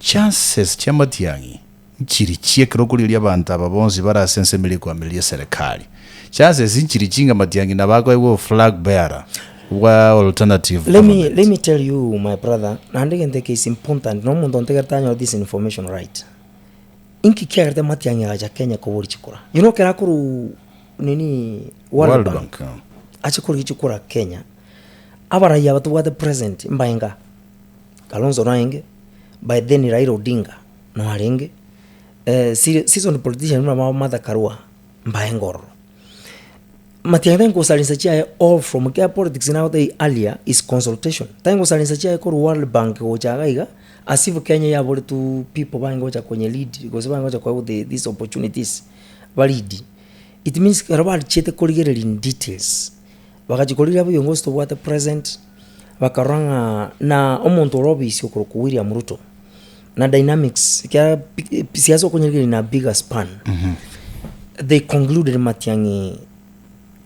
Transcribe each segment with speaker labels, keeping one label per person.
Speaker 1: chances cha Matiang'i nchirichie kirokuri abantu ababonzi barasensemele kwamilia serikali chances nchirichinga Matiang'i na bako iwo flag bearer wa alternative
Speaker 2: let me tell you my brother, and again the case important no mundo ntegertanya this information right. Inki kiagarte Matiang'i aja Kenya ko wori chikura you know kera kuru nini World Bank achikuri chikura Kenya abara ya watu wa the present mbainga Kalonzo naenge by then Raila Odinga no arenge season politician mama Martha Karua mbaengoro Matiang'i ngo salinsa chia all from care politics now the earlier is consultation tango salinsa chia ko World Bank go chagaiga asivu Kenya ya bole to people bangoja kwenye lead because bangoja kwa these opportunities valid it means karabali chete koligere in details bakajikolira buyongozi to what the present bakaranga na omuntu robisi okoro ku William Ruto na dynamics kya siasa kwenye na bigger span they concluded Matiang'i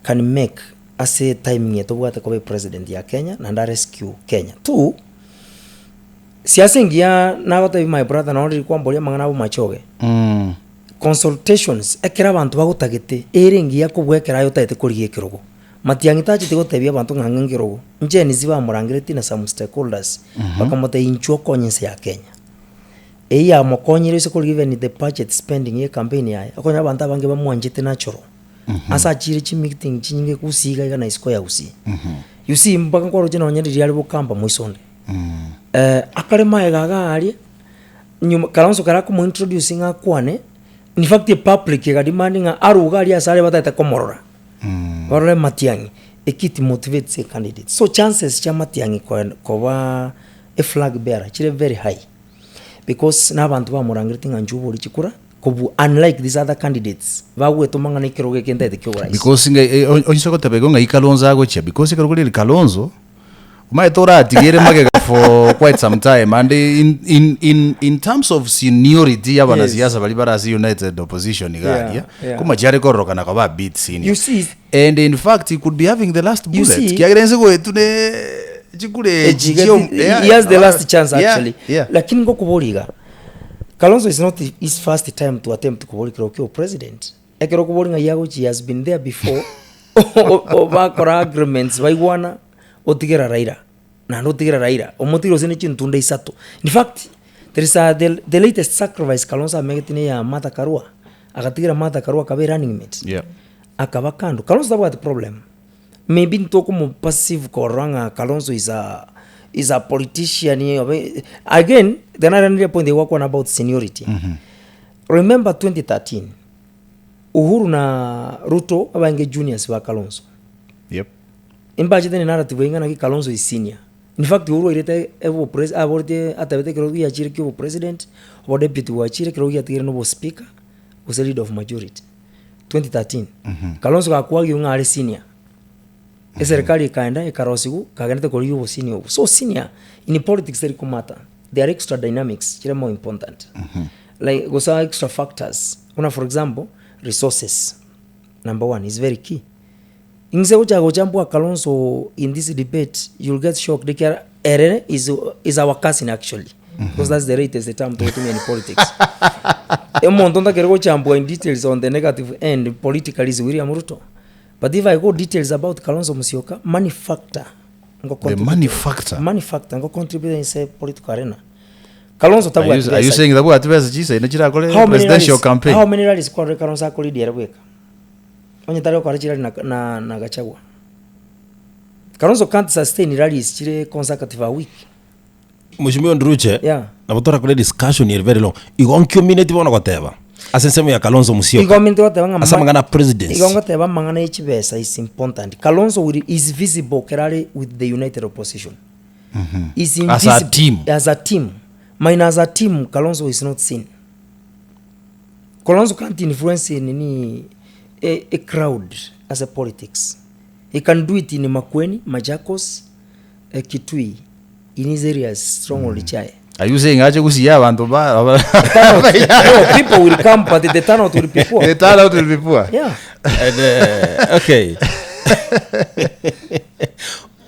Speaker 2: can make as a timing to what the president ya Kenya na rescue Kenya two siasa ingia na what my brother na already kwambolia mangana machoge consultations ekera abantu bagutagite eringia kubwekera yotete kuriye kirogo Matiang'i tachi tegotebia abantu ngangengirogo nje niziba murangireti na some stakeholders bakamote inchuo konyese ya Kenya eya mokonyire se kuri even the budget spending ye campaign ya akonya abantu abange bamwanjite natural asa chire chi meeting chinyinge kusiga iga na isko ya usi you see mbaka kwa rojena onyeri ryali bukamba muisonde akare maega ali nyuma Kalonzo karako mu introducing akwane in fact the public ga demanding aruga ali asale batata komorora barole Matiang'i ekiti motivate the candidate so chances cha Matiang'i kwa a flag bearer chire very high because n'abantu bamurangiriti nganjubo uri chikura kubu unlike these other candidates bawe tumangana ikiroge kendete kyo rais
Speaker 1: because onyisoko tabego nga Kalonzo agocha because ikaruguli Kalonzo umaetora atigere magega for quite some time and in terms of seniority yabana siasa bali barasi united opposition igari kuma jare koroka na kwa beat senior
Speaker 2: you see
Speaker 1: and in fact he could be having the last bullet kiagerenze ko etune chikure
Speaker 2: he has the last chance actually lakini ngo kuboriga Kalonzo is not his first time to attempt to kubori kirokyo president ekero kubori nga yago he has been there before bakora agreements baigwana otigera Raila na notigera Raila omotiro sene chintunda isato in fact there is the latest sacrifice Kalonzo amegetine ya Martha Karua akatigera Martha Karua kabe running mate akaba kando Kalonzo that was the problem maybe ntoko mo passive koranga Kalonzo is a politician again the another point they work on about seniority remember 2013 Uhuru na Ruto abange juniors wa Kalonzo imbaje the narrative ingana ki Kalonzo is senior in fact Uhuru irete evo president aborte atabete kirogi ya chire ki president or deputy wa chire kirogi atigere no speaker was a leader of majority 2013 Kalonzo akakuwa yunga ali senior serikali kaenda ikarosigu kagenda ko yubo senior so senior in politics there matter there are extra dynamics chire more important like gosa extra factors una for example resources number 1 is very key ingse uchago jambo Kalonzo in this debate you'll get shocked the error is our cousin actually because that's the rate is the term to me in politics emontonda kergo chambo in details on the negative end politically is William Ruto. But if I go details about Kalonzo Musyoka, money factor ngo contribute in say political arena. Kalonzo tabu
Speaker 1: are you saying that what advice jisa inachira kole presidential campaign
Speaker 2: how many rallies kwa Kalonzo akoli diera weka onye tare kwa chira na Gachagua Kalonzo can't sustain rallies chire consecutive a week
Speaker 3: Mheshimiwa Ndruche na botora kule discussion is very long igonkyo minute bona goteba asensemo ya Kalonzo Musyoka
Speaker 2: igomento watebanga
Speaker 3: asamangana presidents
Speaker 2: igongoteba mangana ichibesa is important Kalonzo is visible kerale with the united opposition is invisible as a team minus a team Kalonzo is not seen Kalonzo can't influence in a crowd as a politics he can do it in Makueni Machakos Kitui in his areas strongly chae.
Speaker 1: Are you saying aje kusiya abantu ba
Speaker 2: no, people will come but the turnout will be poor.
Speaker 1: The turnout will be poor.
Speaker 2: Yeah.
Speaker 3: And, okay.